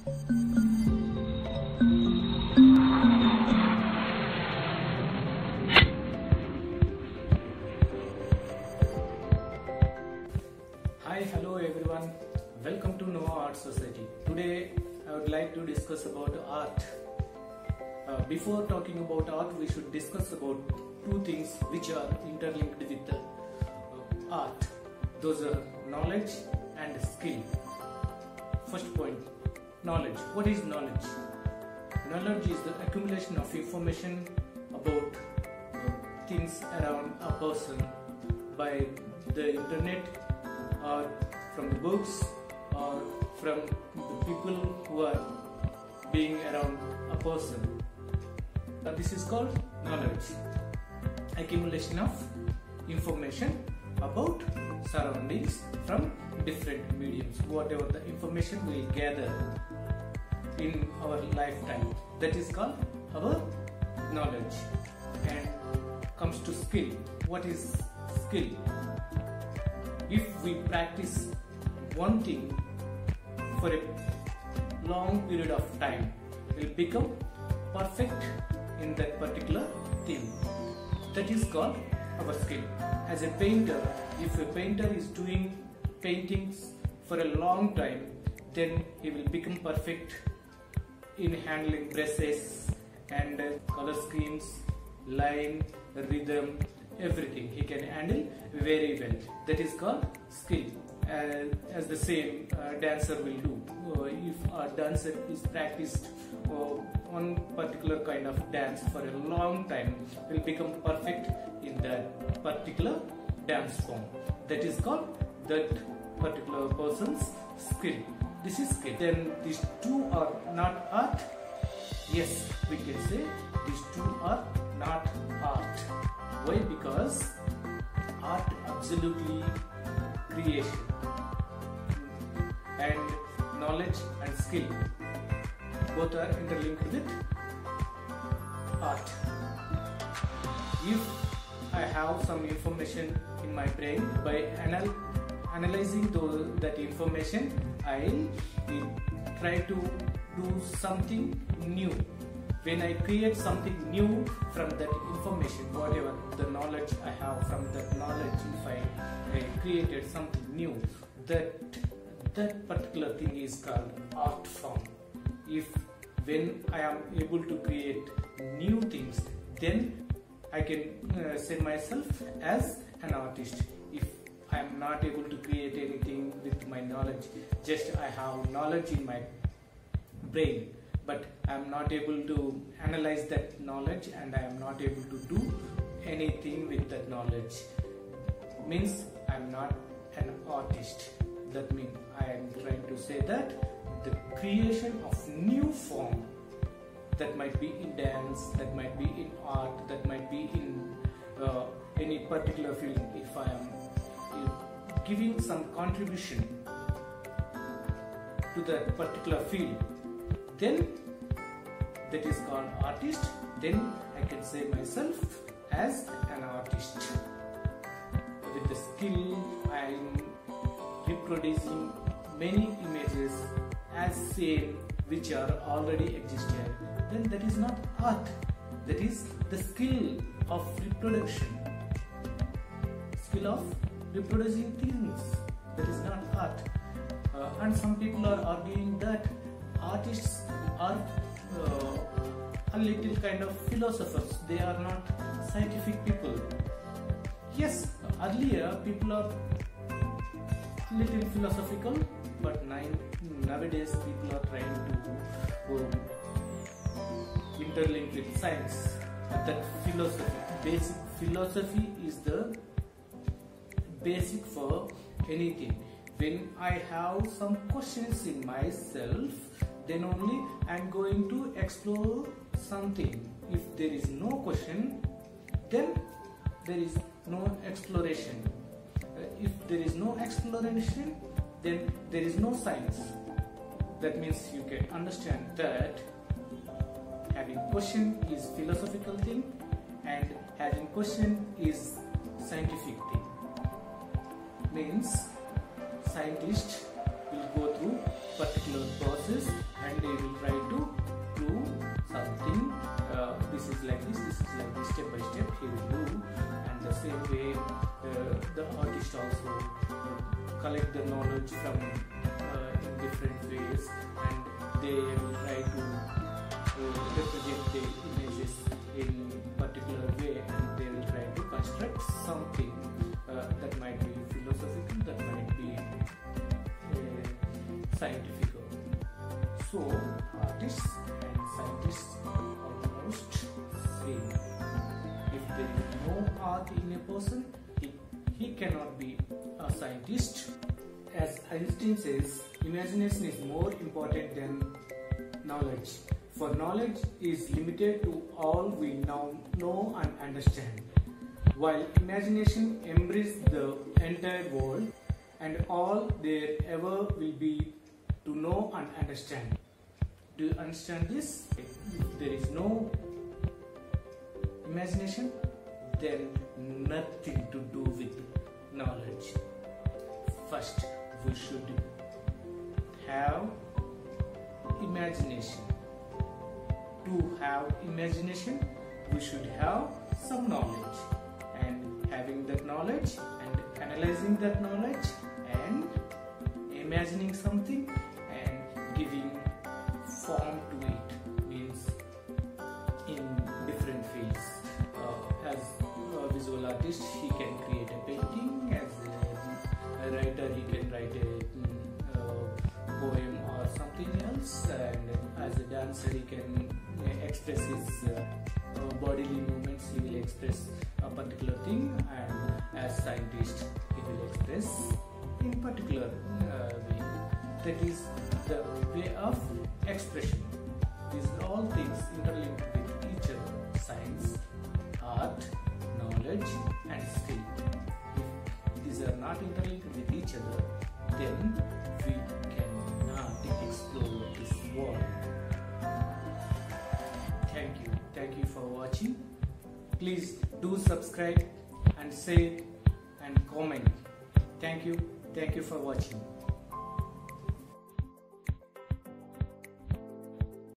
Hi, hello everyone. Welcome to Nova Art Society. Today I would like to discuss about art. Before talking about art, we should discuss about two things which are interlinked with art. Those are knowledge and skill. First point, knowledge. What is knowledge? Knowledge is the accumulation of information about things around a person by the internet, or from the books, or from the people who are being around a person. This is called knowledge. Accumulation of information about surroundings from different mediums. Whatever the information we gather in our lifetime, that is called our knowledge. And comes to skill. What is skill? If we practice one thing for a long period of time, we'll become perfect in that particular thing. That is called our skill. As a painter, if a painter is doing paintings for a long time, then he will become perfect in handling brushes and color schemes, line, rhythm, everything he can handle very well. That is called skill. As the same dancer will do. If a dancer is practiced one particular kind of dance for a long time, will become perfect in that particular dance form. That is called that particular person's skill. This is skill. Then these two are not art. Yes, we can say these two are not art. Why? Because art absolutely creation, and knowledge and skill both are interlinked with art. If I have some information in my brain, by analyzing that information, I will try to do something new. When I create something new from that information, whatever the knowledge I have from that knowledge, if I created something new, that particular thing is called art form. If when I am able to create new things, then I can say myself as an artist. If I am not able to create anything with my knowledge, just I have knowledge in my brain, but I am not able to analyze that knowledge, and I am not able to do anything with that knowledge, means I am not an artist. That means I am trying to say that the creation of new form, that might be in dance, that might be in art, that might be in any particular field, if I am giving some contribution to that particular field, then that is called artist. Then I can say myself as an artist. With the skill, I am reproducing many images as same which are already existed. Then that is not art. That is the skill of reproduction. Skill of reproducing things. That is not art. And some people are arguing that artists are a little kind of philosophers. They are not scientific people. Yes, earlier people are little philosophical, but nowadays people are trying to interlink with science. That basic philosophy is the basic for anything. When I have some questions in myself, then only I am going to explore something. If there is no question, then there is no exploration. If there is no exploration, then there is no science. That means you can understand that having question is philosophical thing, and having question is scientific thing. Means scientists will go through particular process, and the knowledge from in different ways, and they will try to represent the images in particular way, and they will try to construct something that might be philosophical, that might be scientific. So artists and scientists are almost same. If there is no art in a person, he cannot be a scientist. As Einstein says, imagination is more important than knowledge. For knowledge is limited to all we now know and understand, while imagination embraces the entire world and all there ever will be to know and understand. Do you understand this? If there is no imagination, then nothing to do with knowledge. First, we should have imagination. To have imagination, we should have some knowledge, and having that knowledge and analyzing that knowledge and imagining something and giving form to it means in different fields. As a visual artist, he can create a painting. As a writer, he can write a poem or something else, and as a dancer, he can express his bodily movements. He will express a particular thing, and as scientist, he will express in particular way. That is the way of expression. These are all things interlinked with each other: science, art, knowledge, and skill. If these are not interlinked with each other, then we cannot explore this world. Thank you for watching. Please do subscribe and share and comment. Thank you for watching.